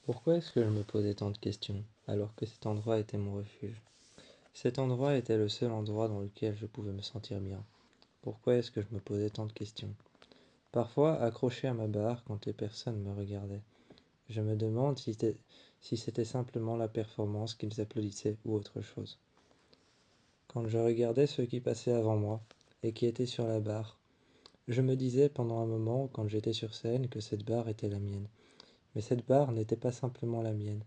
Pourquoi est-ce que je me posais tant de questions, alors que cet endroit était mon refuge? Cet endroit était le seul endroit dans lequel je pouvais me sentir bien. Pourquoi est-ce que je me posais tant de questions? Parfois, accroché à ma barre quand les personnes me regardaient, je me demande si c'était simplement la performance qu'ils applaudissaient ou autre chose. Quand je regardais ceux qui passaient avant moi et qui étaient sur la barre, je me disais pendant un moment, quand j'étais sur scène, que cette barre était la mienne. Mais cette barre n'était pas simplement la mienne.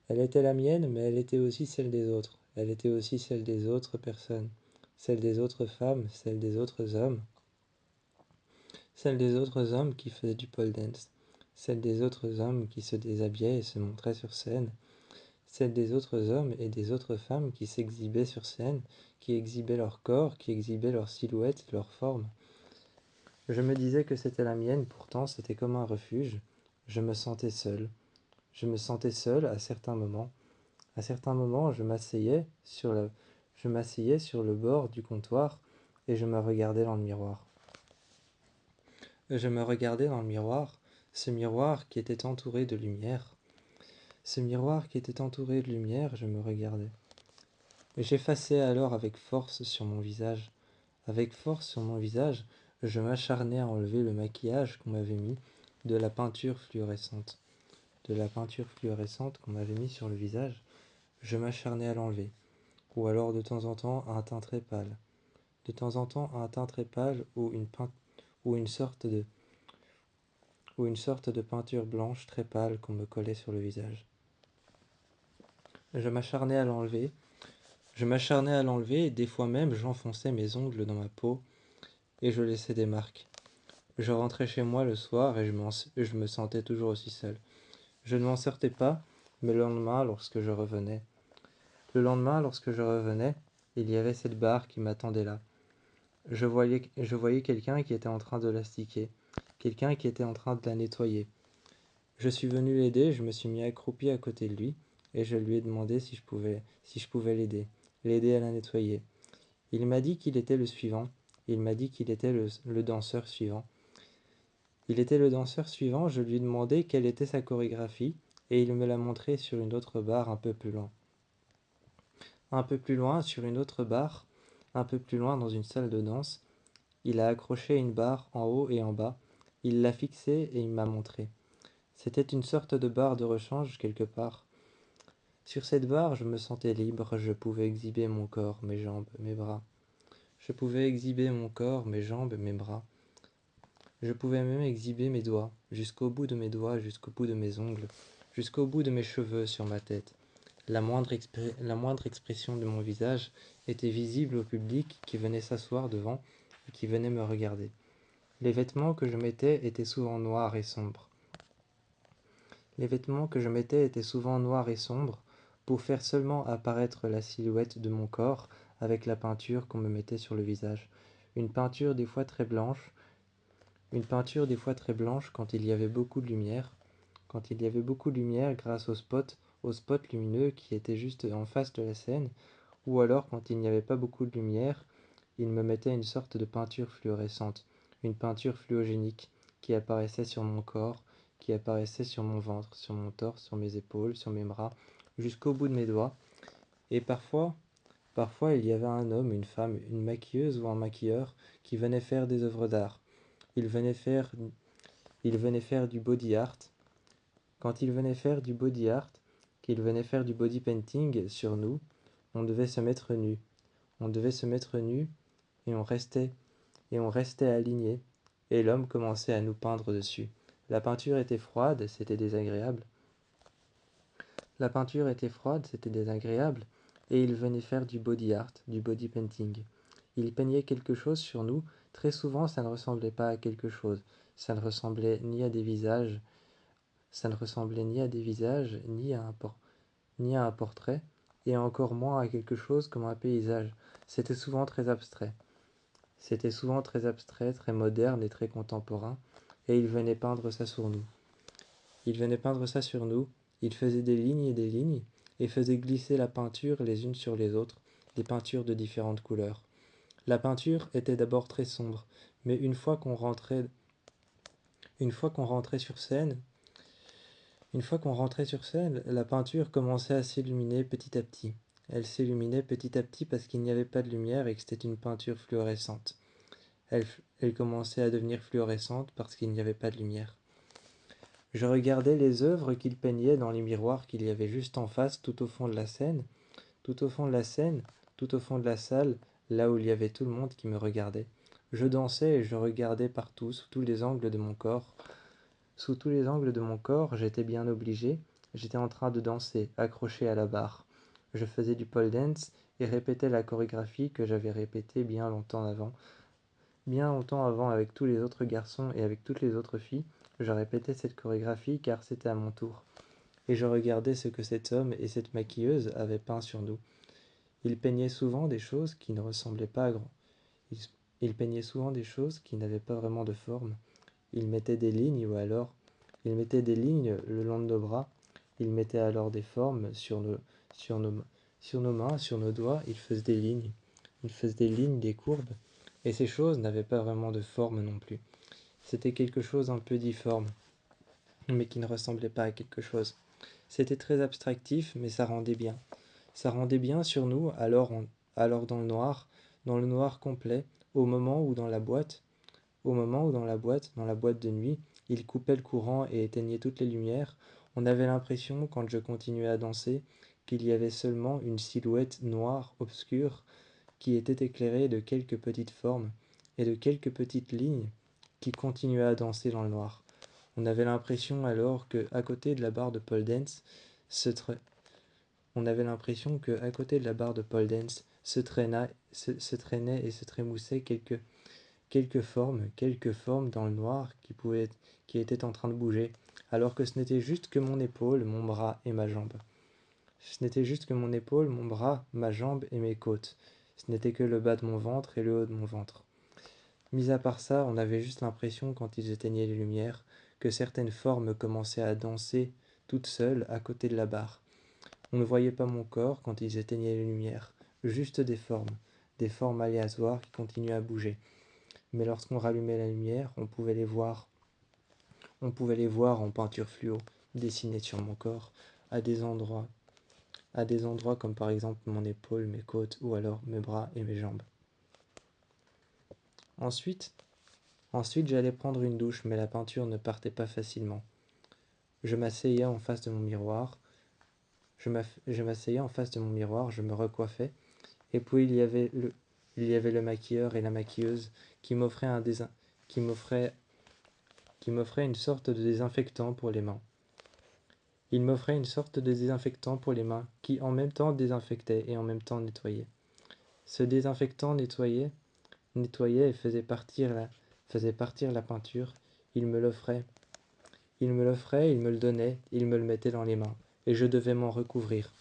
Elle était la mienne, mais elle était aussi celle des autres. Elle était aussi celle des autres personnes, celle des autres femmes, celle des autres hommes, celle des autres hommes qui faisaient du pole dance, celle des autres hommes qui se déshabillaient et se montraient sur scène, celle des autres hommes et des autres femmes qui s'exhibaient sur scène, qui exhibaient leur corps, qui exhibaient leur silhouette, leur forme. Je me disais que c'était la mienne, pourtant c'était comme un refuge. Je me sentais seul. Je me sentais seul à certains moments. À certains moments, je m'asseyais sur le bord du comptoir et je me regardais dans le miroir. Je me regardais dans le miroir, ce miroir qui était entouré de lumière. Ce miroir qui était entouré de lumière, je me regardais. J'effaçais alors avec force sur mon visage. Avec force sur mon visage, je m'acharnais à enlever le maquillage qu'on m'avait mis, de la peinture fluorescente. De la peinture fluorescente qu'on m'avait mis sur le visage, je m'acharnais à l'enlever. Ou alors de temps en temps un teint très pâle. De temps en temps un teint très pâle ou une sorte de peinture blanche très pâle qu'on me collait sur le visage. Je m'acharnais à l'enlever. Je m'acharnais à l'enlever et des fois même j'enfonçais mes ongles dans ma peau et je laissais des marques. Je rentrais chez moi le soir et je me sentais toujours aussi seul. Je ne m'en sortais pas, mais le lendemain, lorsque je revenais, il y avait cette barre qui m'attendait là. Je voyais quelqu'un qui était en train de l'astiquer, quelqu'un qui était en train de la nettoyer. Je suis venu l'aider, je me suis mis accroupi à côté de lui, et je lui ai demandé si je pouvais l'aider à la nettoyer. Il m'a dit qu'il était le suivant, il m'a dit qu'il était le danseur suivant. Il était le danseur suivant, je lui ai demandé quelle était sa chorégraphie, et il me l'a montré sur une autre barre un peu plus loin. Un peu plus loin, sur une autre barre, un peu plus loin dans une salle de danse, il a accroché une barre en haut et en bas, il l'a fixée et il m'a montré. C'était une sorte de barre de rechange quelque part. Sur cette barre, je me sentais libre, je pouvais exhiber mon corps, mes jambes, mes bras. Je pouvais exhiber mon corps, mes jambes, mes bras. Je pouvais même exhiber mes doigts, jusqu'au bout de mes doigts, jusqu'au bout de mes ongles, jusqu'au bout de mes cheveux sur ma tête. La moindre expression de mon visage était visible au public qui venait s'asseoir devant et qui venait me regarder. Les vêtements que je mettais étaient souvent noirs et sombres. Les vêtements que je mettais étaient souvent noirs et sombres pour faire seulement apparaître la silhouette de mon corps avec la peinture qu'on me mettait sur le visage. Une peinture des fois très blanche, une peinture des fois très blanche quand il y avait beaucoup de lumière, grâce aux spots lumineux qui étaient juste en face de la scène, ou alors quand il n'y avait pas beaucoup de lumière, il me mettait une sorte de peinture fluorescente, une peinture fluogénique qui apparaissait sur mon corps, qui apparaissait sur mon ventre, sur mon torse, sur mes épaules, sur mes bras, jusqu'au bout de mes doigts. Et parfois il y avait un homme, une femme, une maquilleuse ou un maquilleur qui venait faire des œuvres d'art. Il venait faire, il venait faire du body art. Quand il venait faire du body art, qu'il venait faire du body painting sur nous, on devait se mettre nu. On devait se mettre nu et on restait aligné, et l'homme commençait à nous peindre dessus. La peinture était froide, c'était désagréable. La peinture était froide, c'était désagréable, et il venait faire du body art, du body painting. Il peignait quelque chose sur nous, très souvent ça ne ressemblait pas à quelque chose, ça ne ressemblait ni à des visages, ça ne ressemblait ni à des visages, ni à un portrait, et encore moins à quelque chose comme un paysage. C'était souvent très abstrait. C'était souvent très abstrait, très moderne et très contemporain, et il venait peindre ça sur nous. Il venait peindre ça sur nous, il faisait des lignes et des lignes, et faisait glisser la peinture les unes sur les autres, des peintures de différentes couleurs. La peinture était d'abord très sombre, mais une fois qu'on rentrait sur scène, Une fois qu'on rentrait sur scène, la peinture commençait à s'illuminer petit à petit. Elle s'illuminait petit à petit parce qu'il n'y avait pas de lumière et que c'était une peinture fluorescente. Elle commençait à devenir fluorescente parce qu'il n'y avait pas de lumière. Je regardais les œuvres qu'il peignait dans les miroirs qu'il y avait juste en face, tout au fond de la scène, tout au fond de la scène, tout au fond de la salle, là où il y avait tout le monde qui me regardait. Je dansais et je regardais partout, sous tous les angles de mon corps. Sous tous les angles de mon corps, j'étais bien obligé. J'étais en train de danser, accroché à la barre. Je faisais du pole dance et répétais la chorégraphie que j'avais répétée bien longtemps avant avec tous les autres garçons et avec toutes les autres filles. Je répétais cette chorégraphie car c'était à mon tour. Et je regardais ce que cet homme et cette maquilleuse avaient peint sur nous. Ils peignaient souvent des choses qui ne ressemblaient pas à grand. Ils peignaient souvent des choses qui n'avaient pas vraiment de forme. Ils mettaient des lignes ou alors ils mettaient des lignes le long de nos bras. Ils mettaient alors des formes sur nos, sur nos mains, sur nos doigts. Ils faisaient des lignes. Ils faisaient des lignes, des courbes. Et ces choses n'avaient pas vraiment de forme non plus. C'était quelque chose un peu difforme, mais qui ne ressemblait pas à quelque chose. C'était très abstractif, mais ça rendait bien. Ça rendait bien sur nous, alors dans le noir complet, au moment où dans la boîte de nuit, il coupait le courant et éteignait toutes les lumières, on avait l'impression, quand je continuais à danser, qu'il y avait seulement une silhouette noire, obscure, qui était éclairée de quelques petites formes et de quelques petites lignes qui continuaient à danser dans le noir. On avait l'impression alors que, à côté de la barre de pole dance, se tra- on avait l'impression que, à côté de la barre de pole dance, se traînaient et se trémoussaient quelques formes dans le noir qui étaient en train de bouger, alors que ce n'était juste que mon épaule, mon bras et ma jambe. Ce n'était juste que mon épaule, mon bras, ma jambe et mes côtes. Ce n'était que le bas de mon ventre et le haut de mon ventre. Mis à part ça, on avait juste l'impression, quand ils éteignaient les lumières, que certaines formes commençaient à danser toutes seules à côté de la barre. On ne voyait pas mon corps quand ils éteignaient les lumières, juste des formes aléatoires qui continuaient à bouger. Mais lorsqu'on rallumait la lumière, on pouvait les voir en peinture fluo, dessinées sur mon corps, à des endroits, à des endroits comme par exemple mon épaule, mes côtes ou alors mes bras et mes jambes. Ensuite, j'allais prendre une douche, mais la peinture ne partait pas facilement. Je m'asseyais en face de mon miroir, je m'asseyais en face de mon miroir, je me recoiffais, et puis il y avait le maquilleur et la maquilleuse qui m'offraient qui m'offrait une sorte de désinfectant pour les mains. Il m'offrait une sorte de désinfectant pour les mains qui en même temps désinfectait et en même temps nettoyait. Ce désinfectant nettoyait et faisait partir la peinture. Il me l'offrait. Il me l'offrait, il me le donnait, il me le mettait dans les mains. Et je devais m'en recouvrir.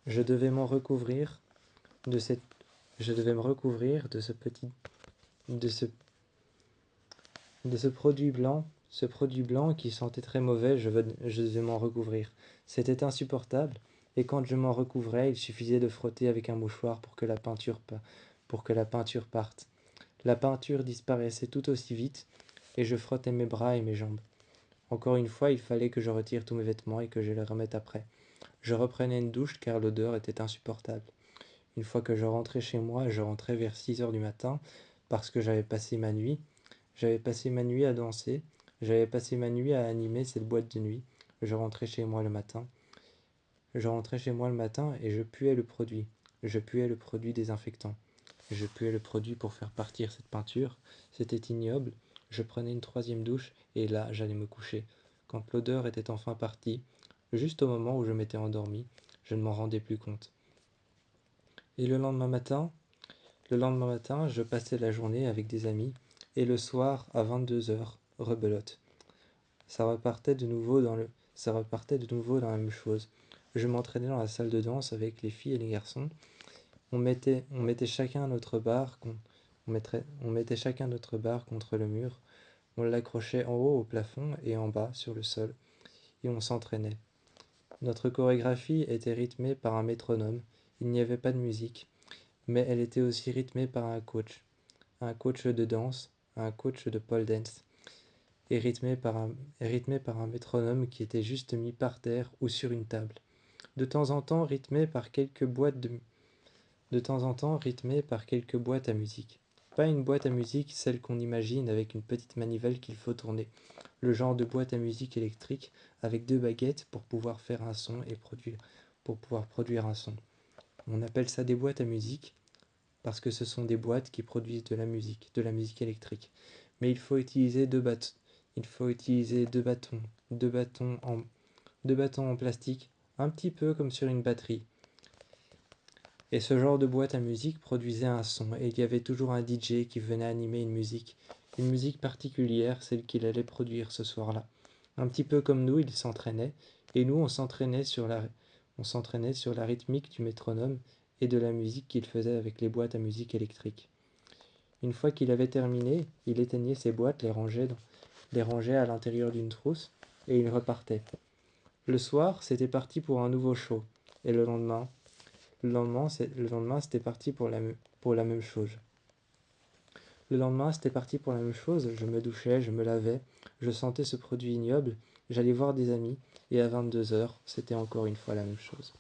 Je devais m'en recouvrir de cette, je devais me recouvrir de de ce, de ce produit blanc qui sentait très mauvais, je devais m'en recouvrir. C'était insupportable, et quand je m'en recouvrais, il suffisait de frotter avec un mouchoir pour que la peinture parte. La peinture disparaissait tout aussi vite, et je frottais mes bras et mes jambes. Encore une fois, il fallait que je retire tous mes vêtements et que je les remette après. Je reprenais une douche car l'odeur était insupportable. Une fois que je rentrais chez moi, je rentrais vers 6 heures du matin parce que j'avais passé ma nuit à danser, j'avais passé ma nuit à animer cette boîte de nuit. Je rentrais chez moi le matin. Je rentrais chez moi le matin et je puais le produit. Je puais le produit désinfectant. Je puais le produit pour faire partir cette peinture. C'était ignoble. Je prenais une troisième douche et là, j'allais me coucher. Quand l'odeur était enfin partie, juste au moment où je m'étais endormi, je ne m'en rendais plus compte. Et le lendemain matin, je passais la journée avec des amis et le soir, à 22 heures, rebelote. Ça repartait de nouveau ça repartait de nouveau dans la même chose. Je m'entraînais dans la salle de danse avec les filles et les garçons. On mettait chacun notre barre, on mettait chacun notre barre contre le mur. On l'accrochait en haut au plafond et en bas sur le sol. Et on s'entraînait. Notre chorégraphie était rythmée par un métronome. Il n'y avait pas de musique, mais elle était aussi rythmée par un coach de danse, un coach de pole dance. rythmé par un métronome qui était juste mis par terre ou sur une table. De temps en temps rythmé par quelques boîtes à musique. Pas une boîte à musique, celle qu'on imagine avec une petite manivelle qu'il faut tourner. Le genre de boîte à musique électrique avec deux baguettes pour pouvoir faire un son et produire un son. On appelle ça des boîtes à musique parce que ce sont des boîtes qui produisent de la musique électrique. Mais il faut utiliser deux bâtons en plastique, un petit peu comme sur une batterie. Et ce genre de boîte à musique produisait un son, et il y avait toujours un DJ qui venait animer une musique particulière, celle qu'il allait produire ce soir-là. Un petit peu comme nous, il s'entraînait, et nous, on s'entraînait sur la rythmique du métronome et de la musique qu'il faisait avec les boîtes à musique électriques. Une fois qu'il avait terminé, il éteignait ses boîtes, les rangeait à l'intérieur d'une trousse, et il repartait. Le soir, c'était parti pour un nouveau show, et le lendemain, c'était parti pour la même chose. Le lendemain, c'était parti pour la même chose, je me douchais, je me lavais, je sentais ce produit ignoble, j'allais voir des amis, et à 22 heures, c'était encore une fois la même chose.